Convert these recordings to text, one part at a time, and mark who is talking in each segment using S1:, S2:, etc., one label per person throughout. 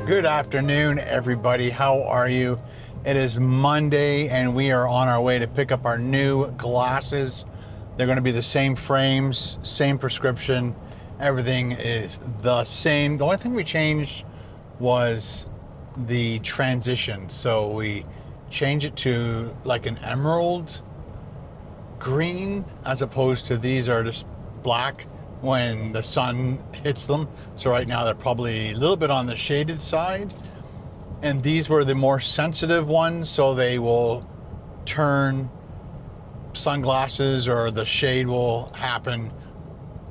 S1: Good afternoon, everybody. How are you? It is Monday, and we are on our way to pick up our new glasses. They're going to be the same frames, same prescription. Everything is the same. The only thing we changed was the transition. So we changed it to like an emerald green, as opposed to these are just black when the sun hits them. So right now they're probably a little bit on the shaded side, and these were the more sensitive ones, so they will turn sunglasses, or the shade will happen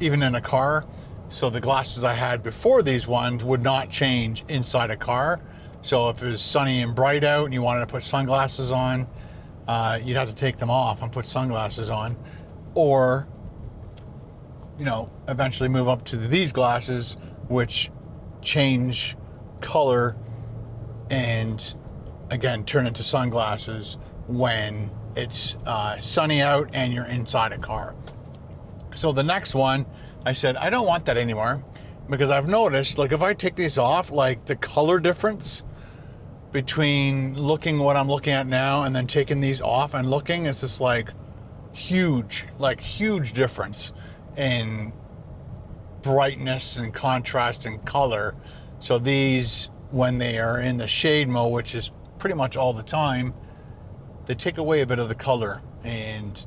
S1: even in a car. So the glasses I had before these ones would not change inside a car. So if it was sunny and bright out and you wanted to put sunglasses on, you'd have to take them off and put sunglasses on, or eventually move up to these glasses, which change color and again turn into sunglasses when it's sunny out and you're inside a car. So the next one, I said I don't want that anymore, because I've noticed, like, if I take these off, like the color difference between looking what I'm looking at now and then taking these off and looking, it's just like huge difference in brightness and contrast and color. So these, when they are in the shade mode, which is pretty much all the time, they take away a bit of the color. And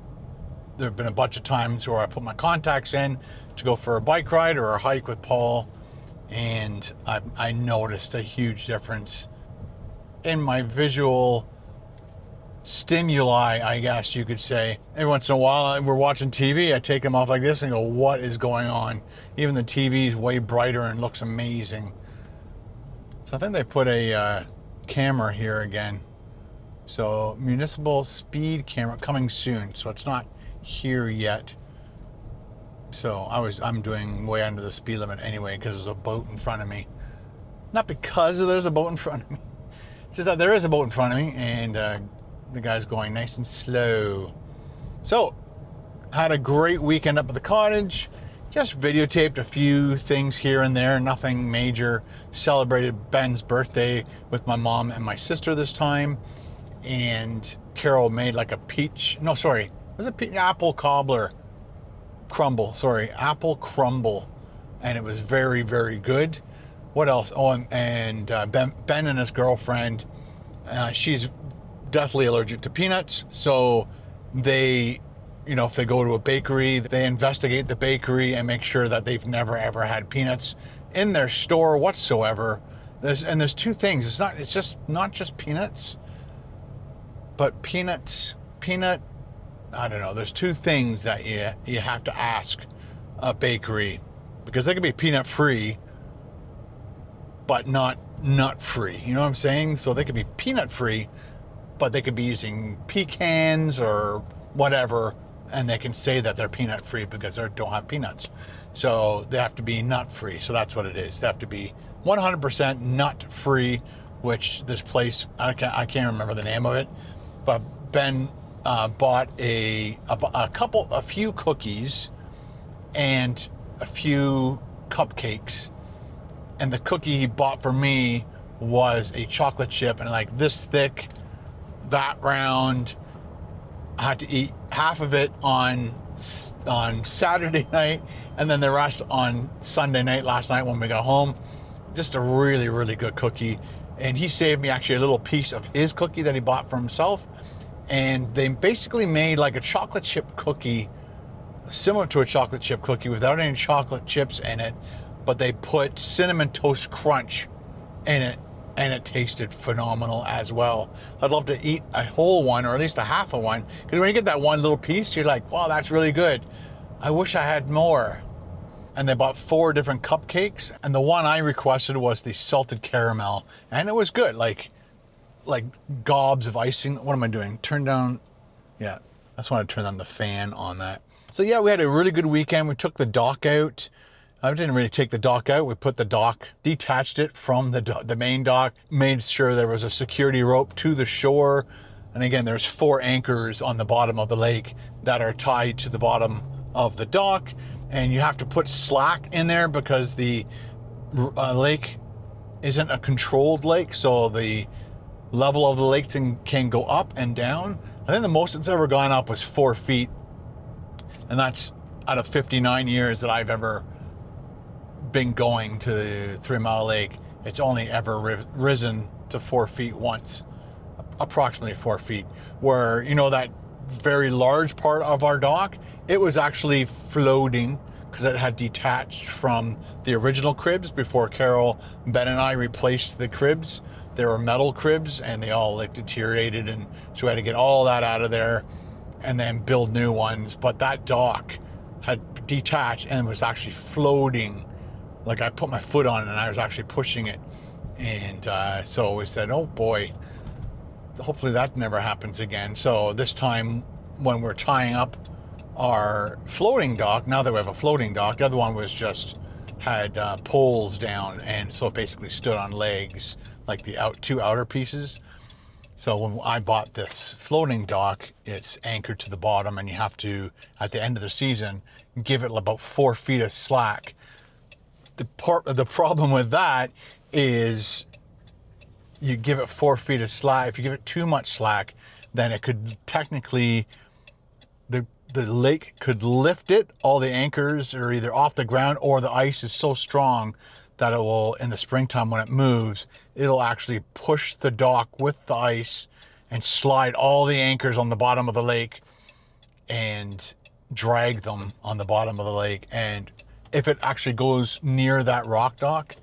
S1: there have been a bunch of times where I put my contacts in to go for a bike ride or a hike with Paul, and I noticed a huge difference in my visual stimuli, I guess you could say. Every once in a while, we're watching TV, I take them off like this and go, what is going on? Even the TV is way brighter and looks amazing. So I think they put a camera here again. So municipal speed camera coming soon. So it's not here yet. So I'm doing way under the speed limit anyway, because there's a boat in front of me. Not because there's a boat in front of me. It's just that there is a boat in front of me, and the guy's going nice and slow. So, had a great weekend up at the cottage. Just videotaped a few things here and there, nothing major. Celebrated Ben's birthday with my mom and my sister this time. And Carol made like a apple crumble. And it was very, very good. What else? Oh, and Ben and his girlfriend, she's deathly allergic to peanuts, so they, if they go to a bakery, they investigate the bakery and make sure that they've never ever had peanuts in their store whatsoever. There's two things. It's just not just peanuts, but peanut. I don't know. There's two things that you have to ask a bakery, because they can be peanut free, but not nut free. You know what I'm saying? So they could be peanut free, but they could be using pecans or whatever, and they can say that they're peanut free because they don't have peanuts. So they have to be nut free. So that's what it is. They have to be 100% nut free, which this place, I can't remember the name of it, but Ben bought a few cookies and a few cupcakes. And the cookie he bought for me was a chocolate chip, and like this thick, that round. I had to eat half of it on Saturday night, and then the rest on Sunday night last night when we got home. Just a really, really good cookie. And he saved me actually a little piece of his cookie that he bought for himself. And they basically made like a chocolate chip cookie, similar to a chocolate chip cookie without any chocolate chips in it, but they put Cinnamon Toast Crunch in it, and it tasted phenomenal as well. I'd love to eat a whole one, or at least a half of one, because when you get that one little piece, you're like, wow, that's really good. I wish I had more. And they bought 4 different cupcakes, and the one I requested was the salted caramel, and it was good, like gobs of icing. What am I doing? Turn down, yeah, I just want to turn on the fan on that. So yeah, we had a really good weekend. We took the dock out. I didn't really take the dock out. We put the dock, detached it from the main dock, made sure there was a security rope to the shore. And again, there's 4 anchors on the bottom of the lake that are tied to the bottom of the dock. And you have to put slack in there because the lake isn't a controlled lake, so the level of the lake can go up and down. I think the most it's ever gone up was 4 feet, and that's out of 59 years that I've ever been going to the 3 Mile Lake. It's only ever risen to 4 feet once, approximately 4 feet, where, you know, that very large part of our dock, it was actually floating because it had detached from the original cribs before Carol, Ben, and I replaced the cribs. They were metal cribs and they all like deteriorated, and so we had to get all that out of there and then build new ones. But that dock had detached and was actually floating. Like, I put my foot on it and I was actually pushing it. And so we said, oh boy, hopefully that never happens again. So this time when we're tying up our floating dock, now that we have a floating dock, the other one was just had poles down, and so it basically stood on legs, like the two outer pieces. So when I bought this floating dock, it's anchored to the bottom, and you have to, at the end of the season, give it about 4 feet of slack. The problem with that is you give it 4 feet of slack. If you give it too much slack, then it could technically, the lake could lift it. All the anchors are either off the ground, or the ice is so strong that it will, in the springtime when it moves, it'll actually push the dock with the ice and slide all the anchors on the bottom of the lake and drag them on the bottom of the lake. And if it actually goes near that rock dock,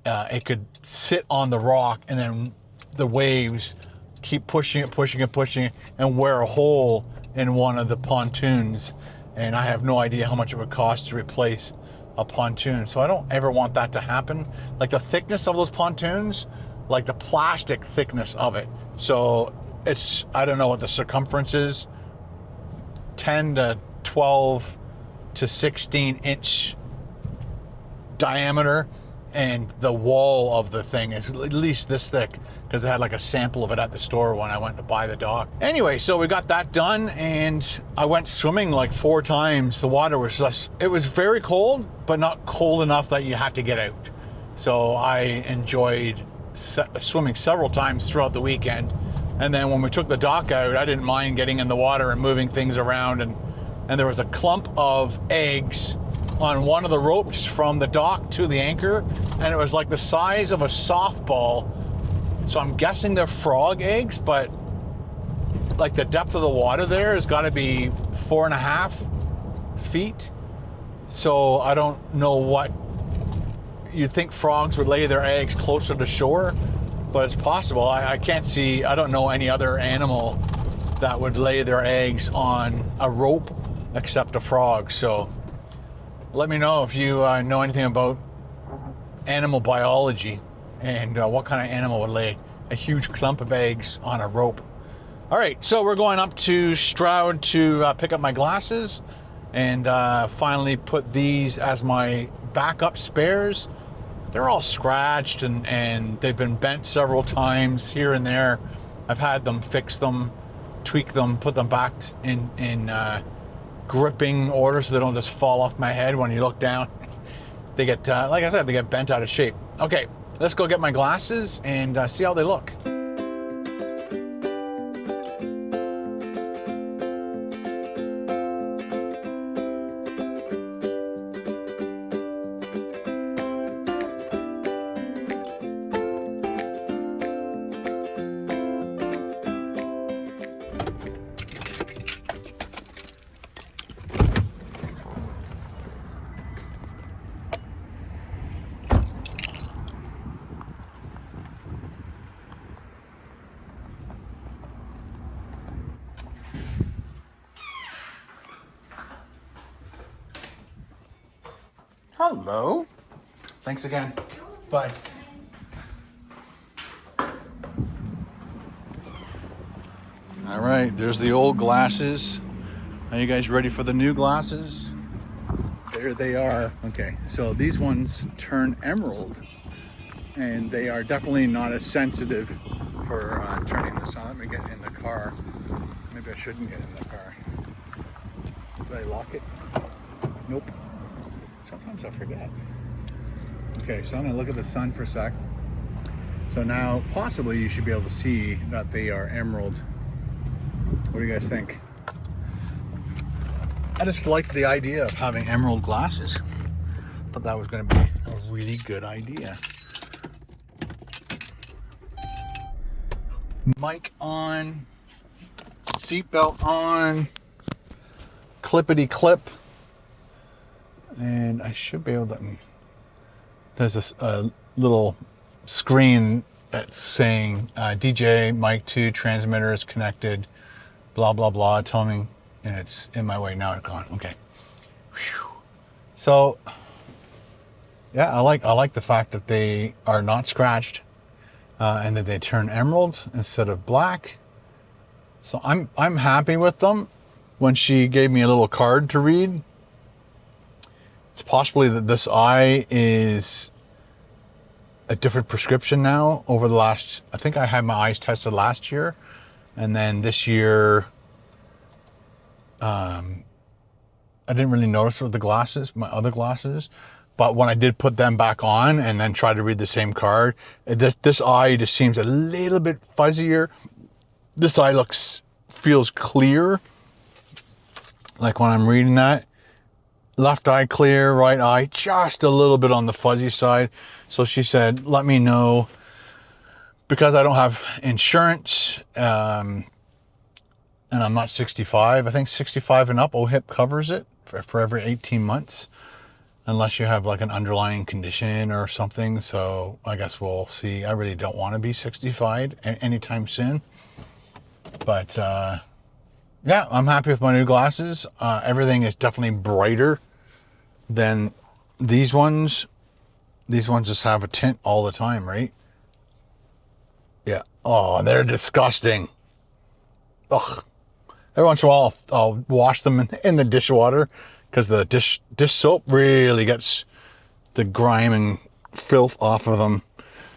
S1: it could sit on the rock, and then the waves keep pushing it, and wear a hole in one of the pontoons. And I have no idea how much it would cost to replace a pontoon. So I don't ever want that to happen. Like, the thickness of those pontoons, like the plastic thickness of it. So it's, I don't know what the circumference is, 10 to 12 to 16 inch diameter, and the wall of the thing is at least this thick, because I had like a sample of it at the store when I went to buy the dock. Anyway, so we got that done, and I went swimming like 4 times. The water was just, it was very cold, but not cold enough that you had to get out. So I enjoyed swimming several times throughout the weekend. And then when we took the dock out, I didn't mind getting in the water and moving things around. And there was a clump of eggs on one of the ropes from the dock to the anchor, and it was like the size of a softball. So I'm guessing they're frog eggs, but like the depth of the water there has got to be 4.5 feet. So I don't know what, you'd think frogs would lay their eggs closer to shore, but it's possible. I can't see, I don't know any other animal that would lay their eggs on a rope except a frog. So let me know if you know anything about animal biology, and what kind of animal would lay a huge clump of eggs on a rope. All right, so we're going up to Stroud to pick up my glasses, and finally put these as my backup spares. They're all scratched, and they've been bent several times here and there. I've had them fix them, tweak them, put them back in gripping order so they don't just fall off my head when you look down. They get, like I said, they get bent out of shape. Okay, let's go get my glasses and see how they look. Hello. Thanks again. Bye. All right, there's the old glasses. Are you guys ready for the new glasses? There they are. Okay, so these ones turn emerald, and they are definitely not as sensitive for turning this on. Let me get in the car. Maybe I shouldn't get in the car. Did I lock it? Nope. Sometimes I forget. Okay, so I'm gonna look at the sun for a sec. So now possibly you should be able to see that they are emerald. What do you guys think? I just liked the idea of having emerald glasses. Thought that was going to be a really good idea. Mic on, seatbelt on, clippity clip, and I should be able to. There's a little screen that's saying DJ mic 2 transmitter is connected, blah blah blah, telling me, and it's in my way now. It's gone. Okay. Whew. So yeah, I like the fact that they are not scratched and that they turn emerald instead of black. So I'm happy with them. When she gave me a little card to read, it's possibly that this eye is a different prescription now over the last, I think I had my eyes tested last year, and then this year I didn't really notice it with the glasses, my other glasses, but when I did put them back on and then try to read the same card, this eye just seems a little bit fuzzier. This eye feels clear, like when I'm reading that. Left eye clear, right eye just a little bit on the fuzzy side. So she said, let me know, because I don't have insurance and I'm not 65. I think 65 and up, OHIP covers it for every 18 months, unless you have like an underlying condition or something. So I guess we'll see. I really don't want to be 65 anytime soon. But yeah, I'm happy with my new glasses. Everything is definitely brighter than these ones. These ones just have a tint all the time, right? Yeah. Oh, they're disgusting. Ugh. Every once in a while, I'll wash them in the dishwater, because the dish soap really gets the grime and filth off of them.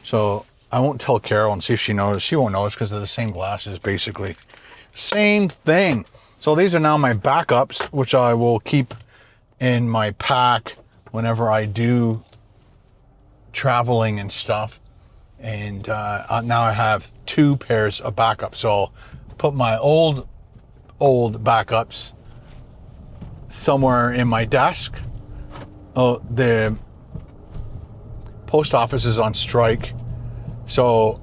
S1: So I won't tell Carol and see if she knows. She won't notice because they're the same glasses, basically. Same thing. So these are now my backups, which I will keep in my pack whenever I do traveling and stuff. And now I have 2 pairs of backups. So put my old backups somewhere in my desk. Oh, the post office is on strike, so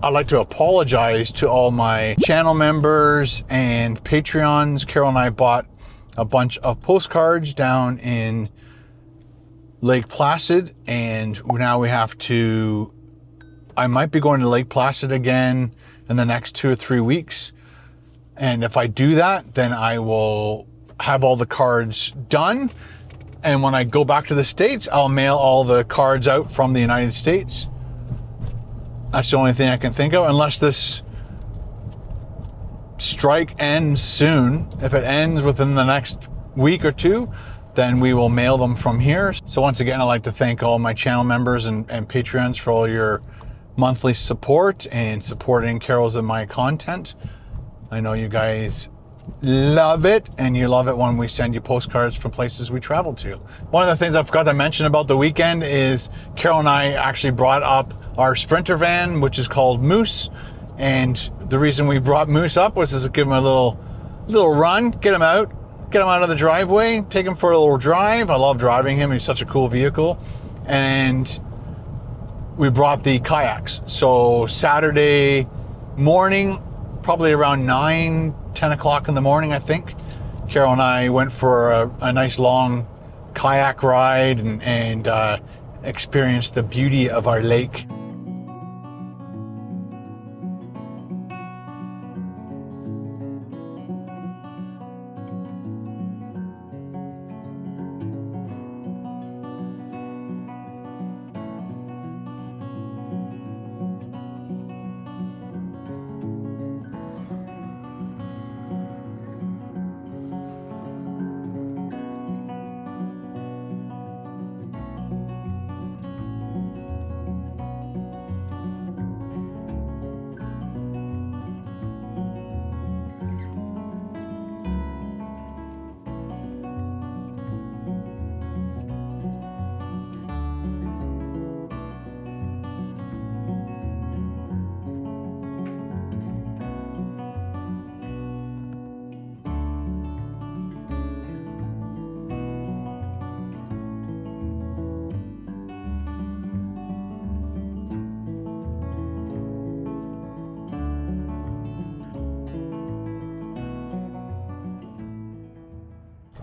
S1: I'd like to apologize to all my channel members and Patreons. Carol and I bought a bunch of postcards down in Lake Placid, and now we have to, I might be going to Lake Placid again in the next 2 or 3 weeks. And if I do that, then I will have all the cards done. And when I go back to the States, I'll mail all the cards out from the United States. That's the only thing I can think of, unless this strike ends soon. If it ends within the next week or 2, then we will mail them from here. So once again, I'd like to thank all my channel members and Patreons for all your monthly support and supporting Carol's and my content. I know you guys love it, and you love it when we send you postcards from places we travel to. One of the things I forgot to mention about the weekend is Carol and I actually brought up our Sprinter van, which is called Moose. And the reason we brought Moose up was to give him a little run, get him out of the driveway, take him for a little drive. I love driving him. He's such a cool vehicle. And we brought the kayaks. So Saturday morning, probably around 10 o'clock in the morning, I think, Carol and I went for a nice long kayak ride and experienced the beauty of our lake.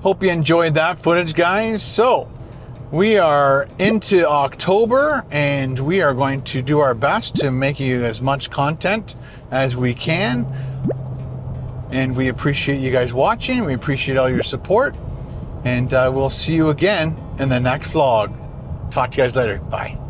S1: Hope you enjoyed that footage, guys. So we are into October, and we are going to do our best to make you as much content as we can. And we appreciate you guys watching. We appreciate all your support. And we'll see you again in the next vlog. Talk to you guys later. Bye.